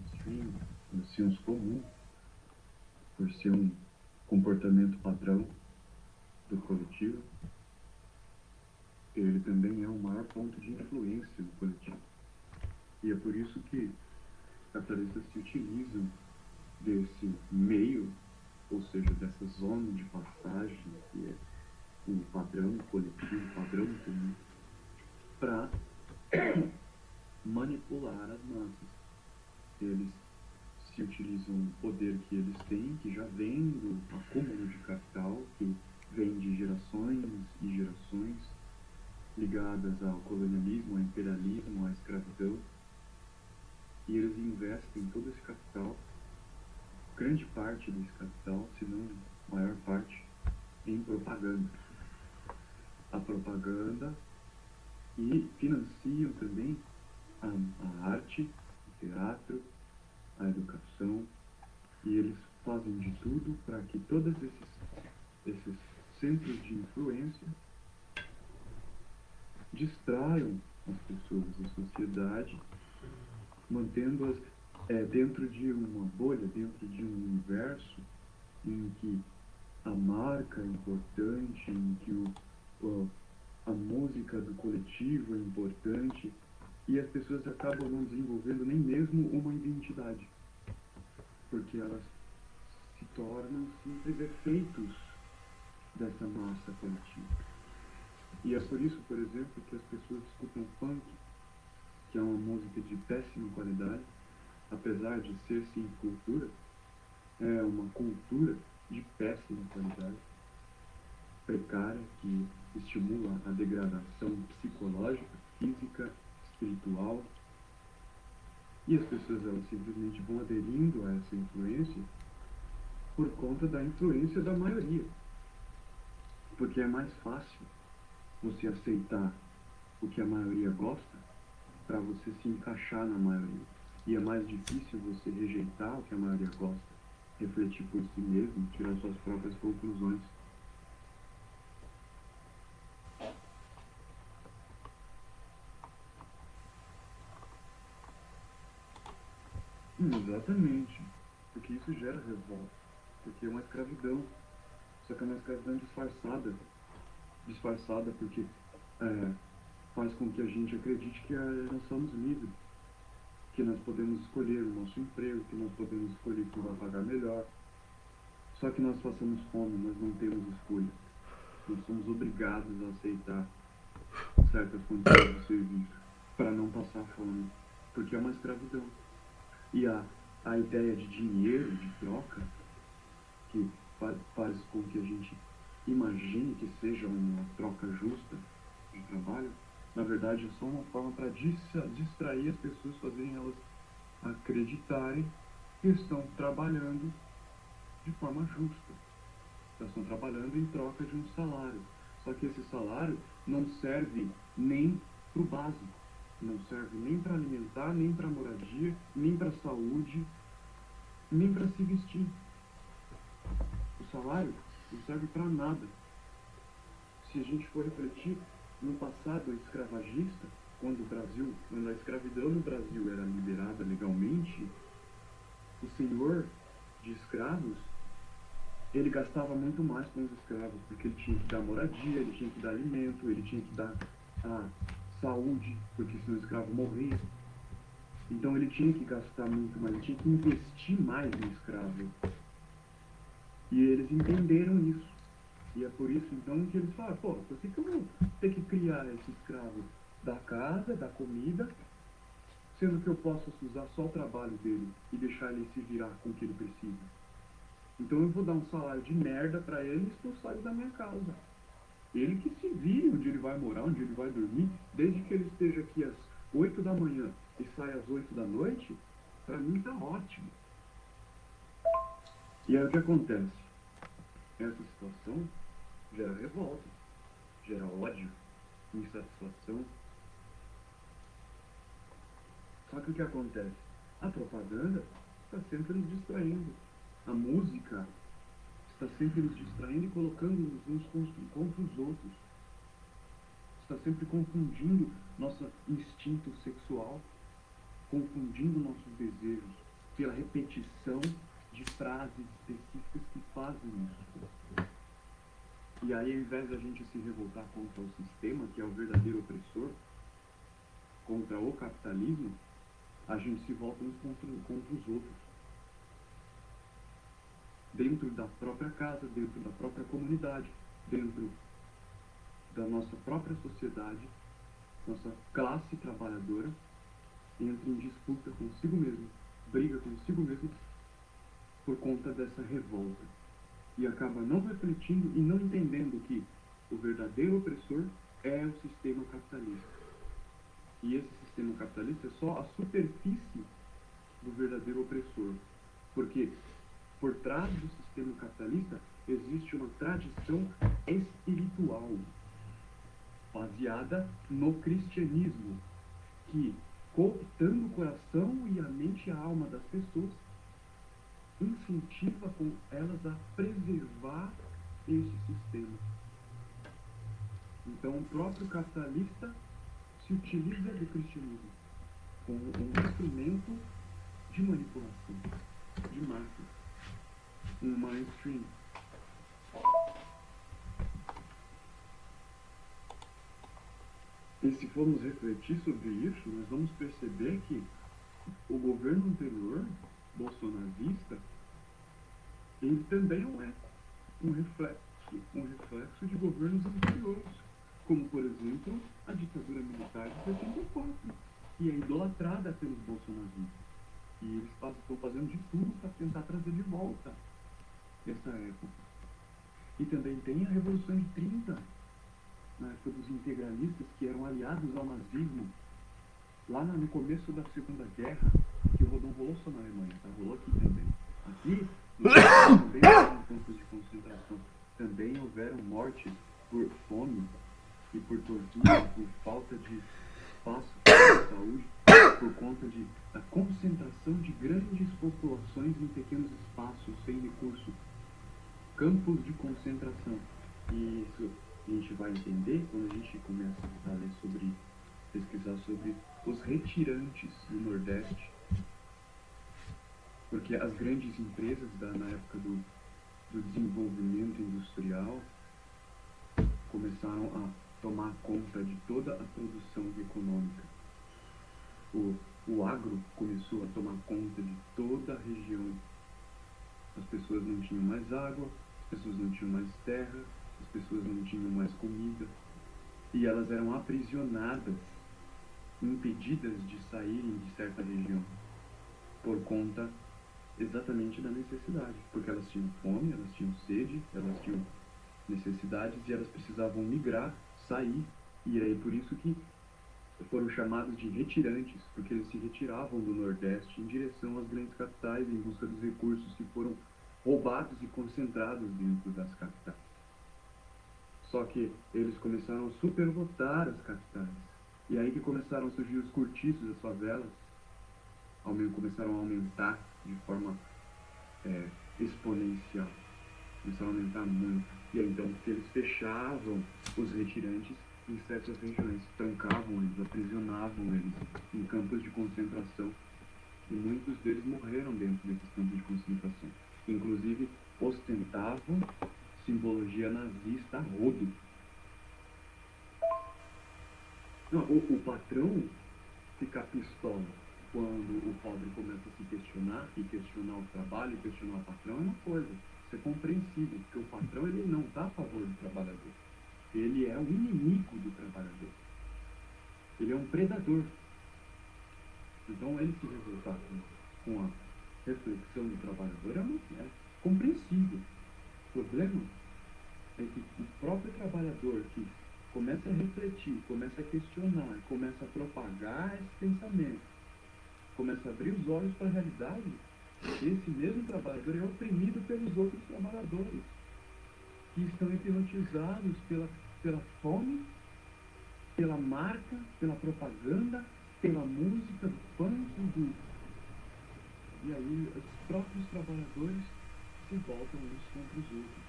mainstream, por senso comum, por ser um comportamento padrão do coletivo, ele também é o maior ponto de influência do coletivo. E é por isso que os capitalistas se utilizam desse meio, ou seja, dessa zona de passagem, que é o padrão coletivo, o padrão comum, para manipular as massas. Eles se utilizam do poder que eles têm, que já vem do acúmulo de capital, que vem de gerações e gerações ligadas ao colonialismo, ao imperialismo, à escravidão, e eles investem todo esse capital, grande parte desse capital, se não maior parte, em propaganda. A propaganda, e financiam também a arte, o teatro, a educação, e eles fazem de tudo para que todos esses centros de influência distraiam as pessoas, a sociedade, mantendo-as dentro de uma bolha, dentro de um universo em que a marca é importante, em que a música do coletivo é importante, e as pessoas acabam não desenvolvendo nem mesmo uma identidade, porque elas se tornam simples efeitos dessa massa coletiva. E é por isso, por exemplo, que as pessoas escutam funk, que é uma música de péssima qualidade, apesar de ser sim cultura, é uma cultura de péssima qualidade, precária, que estimula a degradação psicológica, física, espiritual. E as pessoas, elas simplesmente vão aderindo a essa influência por conta da influência da maioria. Porque é mais fácil você aceitar o que a maioria gosta para você se encaixar na maioria. E é mais difícil você rejeitar o que a maioria gosta, refletir por si mesmo, tirar suas próprias conclusões. Exatamente. Porque isso gera revolta. Porque é uma escravidão. Só que é uma escravidão disfarçada. Disfarçada porque faz com que a gente acredite que nós somos livres. Que nós podemos escolher o nosso emprego, que nós podemos escolher quem vai pagar melhor. Só que nós passamos fome, nós não temos escolha. Nós somos obrigados a aceitar certas condições de serviço para não passar fome. Porque é uma escravidão. E a ideia de dinheiro, de troca, que faz com que a gente imagine que seja uma troca justa de trabalho, na verdade é só uma forma para distrair as pessoas, fazerem elas acreditarem que estão trabalhando de forma justa. Elas estão trabalhando em troca de um salário. Só que esse salário não serve nem para o básico. Não serve nem para alimentar, nem para moradia, nem para saúde, nem para se vestir. O salário não serve para nada. Se a gente for refletir no passado escravagista, quando a escravidão no Brasil era liberada legalmente, o senhor de escravos, ele gastava muito mais com os escravos, porque ele tinha que dar moradia, ele tinha que dar alimento, ele tinha que dar saúde, porque senão o escravo morria. Então ele tinha que gastar muito mais, ele tinha que investir mais no escravo. E eles entenderam isso. E é por isso então que eles falam, por que eu vou ter que criar esse escravo da casa, da comida, sendo que eu posso usar só o trabalho dele e deixar ele se virar com o que ele precisa? Então eu vou dar um salário de merda para ele e expulsar ele da minha casa. Ele que se vire onde ele vai morar, onde ele vai dormir, desde que ele esteja aqui às 8 da manhã e saia às 8 da noite, para mim tá ótimo. E aí o que acontece? Essa situação gera revolta, gera ódio, insatisfação. Só que o que acontece? A propaganda está sempre nos distraindo. A música está sempre nos distraindo e colocando-nos uns contra os outros. Está sempre confundindo nosso instinto sexual, confundindo nossos desejos, pela repetição de frases específicas que fazem isso. E aí, ao invés da gente se revoltar contra o sistema, que é o verdadeiro opressor, contra o capitalismo, a gente se volta uns contra os outros. Dentro da própria casa, dentro da própria comunidade, dentro da nossa própria sociedade, nossa classe trabalhadora entra em disputa consigo mesmo, briga consigo mesmo por conta dessa revolta. E acaba não refletindo e não entendendo que o verdadeiro opressor é o sistema capitalista. E esse sistema capitalista é só a superfície do verdadeiro opressor. Porque por trás do sistema capitalista existe uma tradição espiritual baseada no cristianismo, que, cooptando o coração e a mente e a alma das pessoas, incentiva com elas a preservar esse sistema. Então, o próprio capitalista se utiliza do cristianismo como um instrumento de manipulação, de marketing, um mainstream. E se formos refletir sobre isso, nós vamos perceber que o governo anterior, bolsonarista, ele também não é um reflexo de governos anteriores, como, por exemplo, a ditadura militar de 74, que é idolatrada pelos bolsonaristas. E eles estão fazendo de tudo para tentar trazer de volta essa época. E também tem a Revolução de 30, na época dos integralistas, que eram aliados ao nazismo, lá no começo da Segunda Guerra, que não rolou só na Alemanha, tá? Rolou aqui também. Aqui, no Brasil, também houveram campos de concentração. Também houveram mortes por fome e por tortura, por falta de espaço de saúde, por conta da concentração de grandes populações em pequenos espaços, sem recurso. Campos de concentração. E isso a gente vai entender quando a gente começa a ler pesquisar sobre os retirantes do Nordeste. Porque as grandes empresas na época do desenvolvimento industrial começaram a tomar conta de toda a produção econômica. O agro começou a tomar conta de toda a região. As pessoas não tinham mais água, as pessoas não tinham mais terra, as pessoas não tinham mais comida. E elas eram aprisionadas, impedidas de saírem de certa região, por conta exatamente da necessidade. Porque elas tinham fome, elas tinham sede, elas tinham necessidades e elas precisavam migrar, sair. E aí por isso que foram chamados de retirantes, porque eles se retiravam do Nordeste em direção às grandes capitais em busca dos recursos que foram roubados e concentrados dentro das capitais. Só que eles começaram a superlotar as capitais. E aí que começaram a surgir os cortiços, as favelas, começaram a aumentar de forma exponencial. Começaram a aumentar muito. E aí então eles fechavam os retirantes em certas regiões, trancavam eles, aprisionavam eles em campos de concentração. E muitos deles morreram dentro desses campos de concentração. Inclusive ostentavam simbologia nazista a rodo. Não, o patrão fica pistola quando o pobre começa a se questionar, e questionar o trabalho, e questionar o patrão é uma coisa. Isso é compreensível, porque o patrão ele não está a favor do trabalhador. Ele é o inimigo do trabalhador. Ele é um predador. Então ele se revoltar com a reflexão do trabalhador é compreensível. O problema é que o próprio trabalhador que começa a refletir, começa a questionar, começa a propagar esse pensamento, começa a abrir os olhos para a realidade, esse mesmo trabalhador é oprimido pelos outros trabalhadores, que estão hipnotizados pela fome, pela marca, pela propaganda, pela música, do funk, E aí os próprios trabalhadores se voltam uns contra os outros.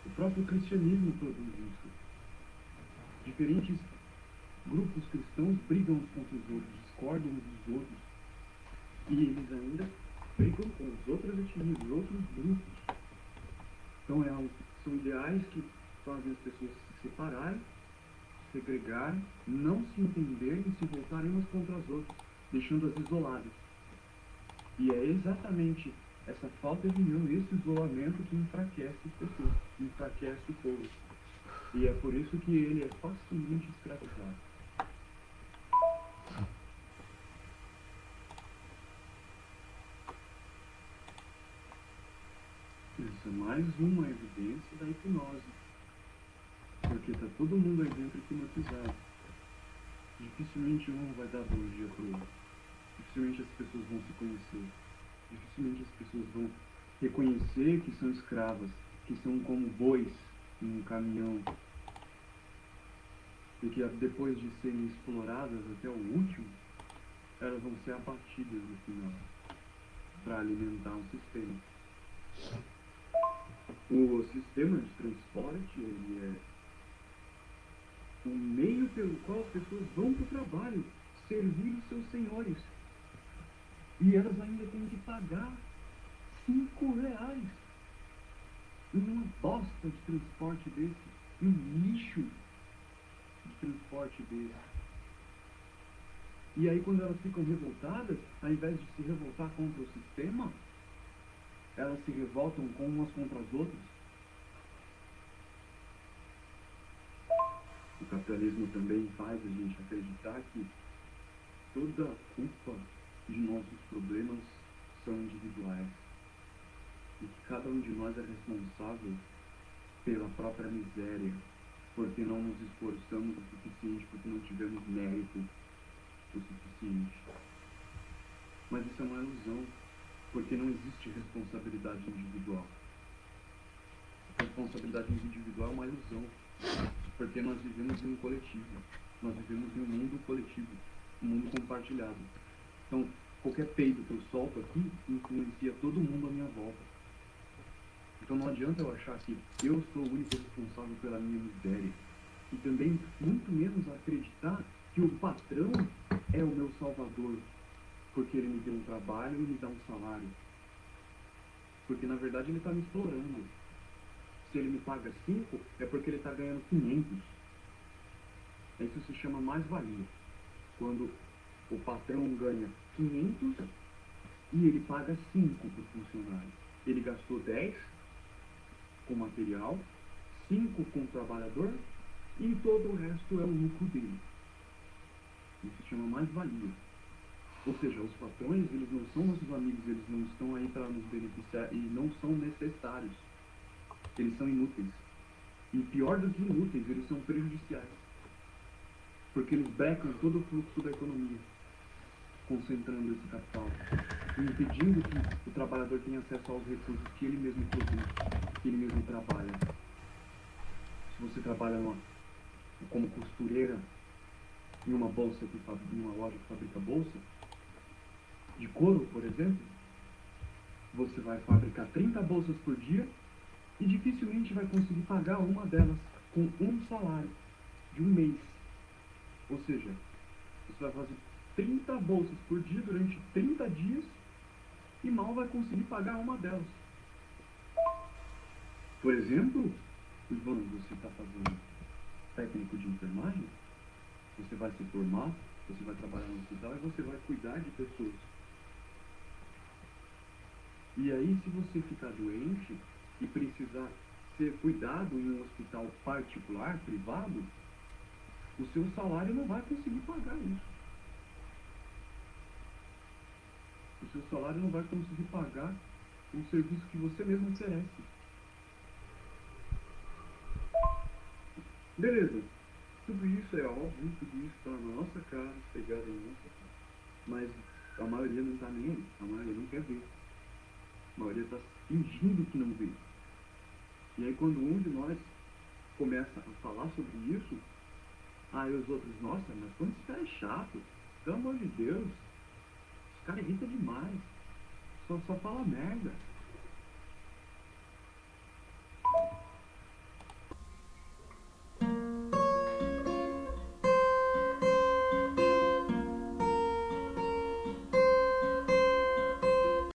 O próprio cristianismo produz isso. Diferentes grupos cristãos brigam uns contra os outros, discordam uns dos outros, E eles ainda brigam com as outras etnias, os outros grupos. Então são ideais que fazem as pessoas se separarem, segregarem, não se entenderem e se voltarem umas contra as outras, deixando-as isoladas. E é exatamente essa falta de união, esse isolamento que enfraquece as pessoas, enfraquece o povo. E é por isso que ele é facilmente escravizado. Isso é mais uma evidência da hipnose. Porque está todo mundo aí dentro hipnotizado. Dificilmente um vai dar bom dia pro outro. Dificilmente as pessoas vão se conhecer. Dificilmente as pessoas vão reconhecer que são escravas, que são como bois em um caminhão. E que depois de serem exploradas até o último, elas vão ser abatidas no final, para alimentar um sistema. O sistema de transporte, ele é o meio pelo qual as pessoas vão para o trabalho, servir os seus senhores. E elas ainda têm que pagar R$ 5 numa bosta de transporte desse, um lixo de transporte desse. E aí quando elas ficam revoltadas, ao invés de se revoltar contra o sistema, elas se revoltam com umas contra as outras. O capitalismo também faz a gente acreditar que toda a culpa de nossos problemas são individuais. E que cada um de nós é responsável pela própria miséria, porque não nos esforçamos o suficiente, porque não tivemos mérito o suficiente. Mas isso é uma ilusão, porque não existe responsabilidade individual. Responsabilidade individual é uma ilusão, porque nós vivemos em um coletivo, nós vivemos em um mundo coletivo, um mundo compartilhado. Então, qualquer peido que eu solto aqui influencia todo mundo à minha volta. Então não adianta eu achar que eu sou o único responsável pela minha miséria. E também muito menos acreditar que o patrão é o meu salvador, porque ele me deu um trabalho e me dá um salário. Porque na verdade ele está me explorando. Se ele me paga 5, é porque ele está ganhando 500. Isso se chama mais-valia. Quando o patrão ganha 500 e ele paga 5 para o funcionário. Ele gastou 10 com material, 5 com o trabalhador e todo o resto é o lucro dele. Isso se chama mais-valia. Ou seja, os patrões, eles não são nossos amigos, eles não estão aí para nos beneficiar e não são necessários. Eles são inúteis. E pior do que inúteis, eles são prejudiciais. Porque eles brecam todo o fluxo da economia, concentrando esse capital, e impedindo que o trabalhador tenha acesso aos recursos que ele mesmo produz, que ele mesmo trabalha. Se você trabalha como costureira em uma loja que fabrica bolsa, de couro, por exemplo, você vai fabricar 30 bolsas por dia e dificilmente vai conseguir pagar uma delas com um salário de um mês. Ou seja, você vai fazer 30 bolsas por dia durante 30 dias e mal vai conseguir pagar uma delas. Por exemplo, Ivan, você está fazendo técnico de enfermagem, você vai se formar, você vai trabalhar no hospital e você vai cuidar de pessoas. E aí, se você ficar doente e precisar ser cuidado em um hospital particular, privado, o seu salário não vai conseguir pagar isso. O seu salário não vai conseguir pagar o serviço que você mesmo oferece. Beleza. Tudo isso é óbvio, tudo isso está na nossa cara, pegado na nossa cara. Mas a maioria não está nem aí. A maioria não quer ver. A maioria está fingindo que não vê. E aí quando um de nós começa a falar sobre isso, aí os outros, nossa, mas quando esse cara é chato, pelo amor de Deus, esse cara irrita demais, só fala merda.